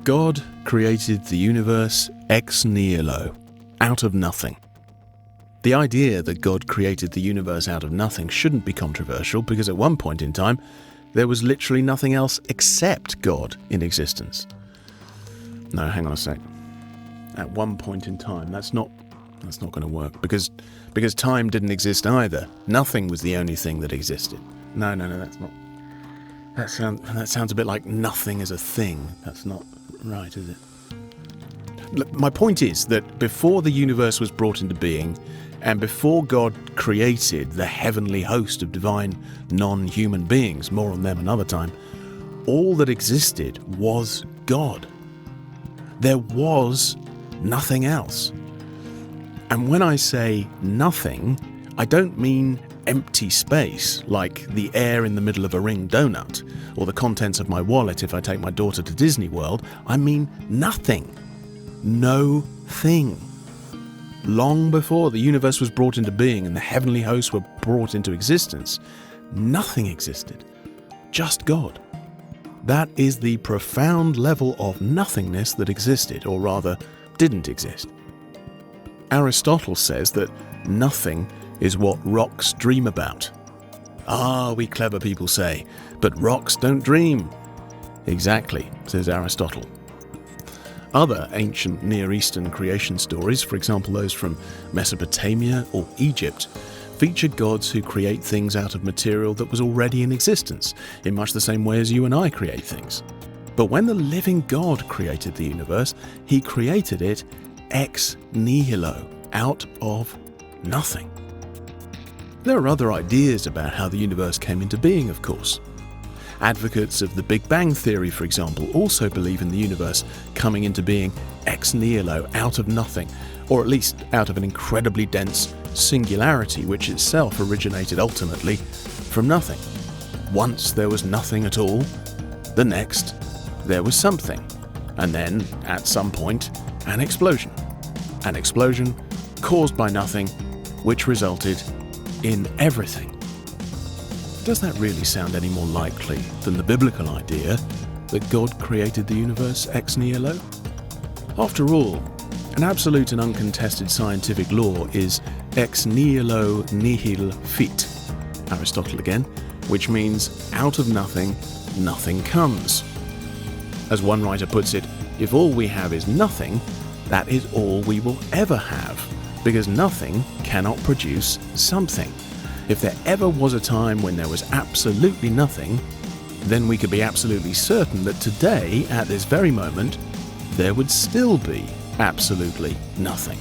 God created the universe ex nihilo, out of nothing. The idea that God created the universe out of nothing shouldn't be controversial because at one point in time, there was literally nothing else except God in existence. No, hang on a sec. At one point in time, that's not going to work because time didn't exist either. Nothing was the only thing that existed. No, that's not. That sounds a bit like nothing is a thing. That's not right, is it? Look, my point is that before the universe was brought into being, and before God created the heavenly host of divine non-human beings, more on them another time, all that existed was God. There was nothing else. And when I say nothing, I don't mean empty space, like the air in the middle of a ring donut, or the contents of my wallet if I take my daughter to Disney World. I mean nothing. No thing. Long before the universe was brought into being and the heavenly hosts were brought into existence, nothing existed. Just God. That is the profound level of nothingness that existed, or rather, didn't exist. Aristotle says that nothing is what rocks dream about. We clever people say, but rocks don't dream. Exactly, says Aristotle. Other ancient Near Eastern creation stories, for example those from Mesopotamia or Egypt, feature gods who create things out of material that was already in existence, in much the same way as you and I create things. But when the living God created the universe, he created it ex nihilo, out of nothing. There are other ideas about how the universe came into being, of course. Advocates of the Big Bang Theory, for example, also believe in the universe coming into being ex nihilo, out of nothing, or at least out of an incredibly dense singularity which itself originated ultimately from nothing. Once there was nothing at all, the next there was something, and then, at some point, an explosion. An explosion caused by nothing, which resulted in everything. Does that really sound any more likely than the biblical idea that God created the universe ex nihilo? After all, an absolute and uncontested scientific law is ex nihilo nihil fit, Aristotle again, which means out of nothing, nothing comes. As one writer puts it, if all we have is nothing, that is all we will ever have, because nothing cannot produce something. If there ever was a time when there was absolutely nothing, then we could be absolutely certain that today, at this very moment, there would still be absolutely nothing.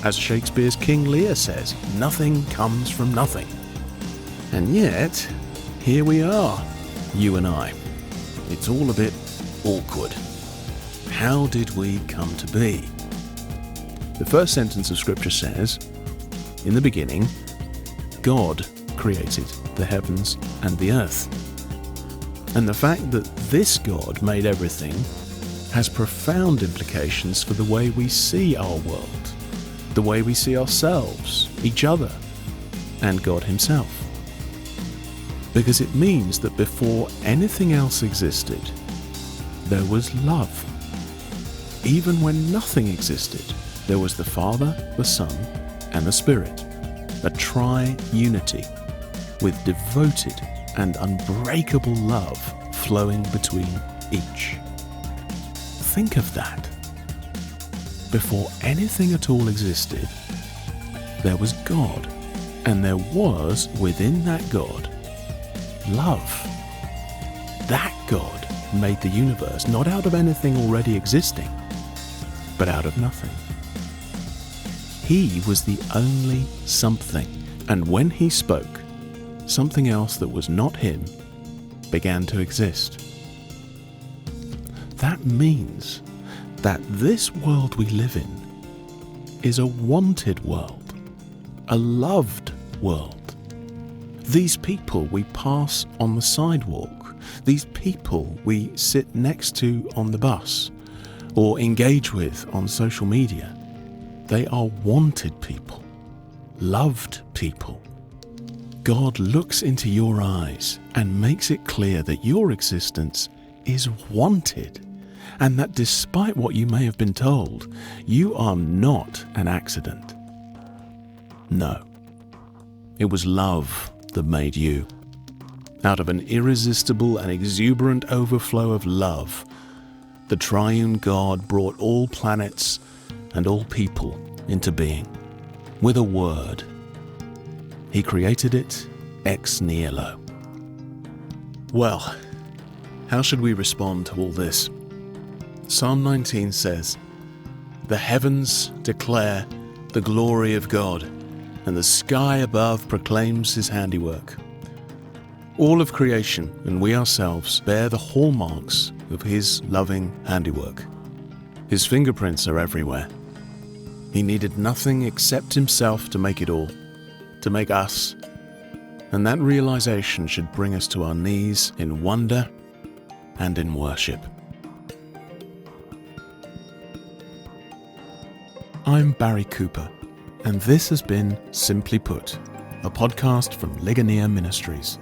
As Shakespeare's King Lear says, nothing comes from nothing. And yet, here we are, you and I. It's all a bit awkward. How did we come to be? The first sentence of Scripture says, in the beginning, God created the heavens and the earth. And the fact that this God made everything has profound implications for the way we see our world, the way we see ourselves, each other, and God himself. Because it means that before anything else existed, there was love. Even when nothing existed, there was the Father, the Son, and the Spirit. A tri-unity with devoted and unbreakable love flowing between each. Think of that. Before anything at all existed, there was God, and there was, within that God, love. That God made the universe not out of anything already existing, but out of nothing. He was the only something, and when he spoke, something else that was not him began to exist. That means that this world we live in is a wanted world, a loved world. These people we pass on the sidewalk, these people we sit next to on the bus or engage with on social media, they are wanted people, loved people. God looks into your eyes and makes it clear that your existence is wanted. and that despite what you may have been told, you are not an accident. No, it was love that made you. Out of an irresistible and exuberant overflow of love, the triune God brought all planets and all people into being with a word. He created it ex nihilo. Well, how should we respond to all this? Psalm 19 says, "The heavens declare the glory of God, and the sky above proclaims his handiwork." All of creation and we ourselves bear the hallmarks of his loving handiwork. His fingerprints are everywhere. He needed nothing except himself to make it all, to make us. And that realization should bring us to our knees in wonder and in worship. I'm Barry Cooper, and this has been Simply Put, a podcast from Ligonier Ministries.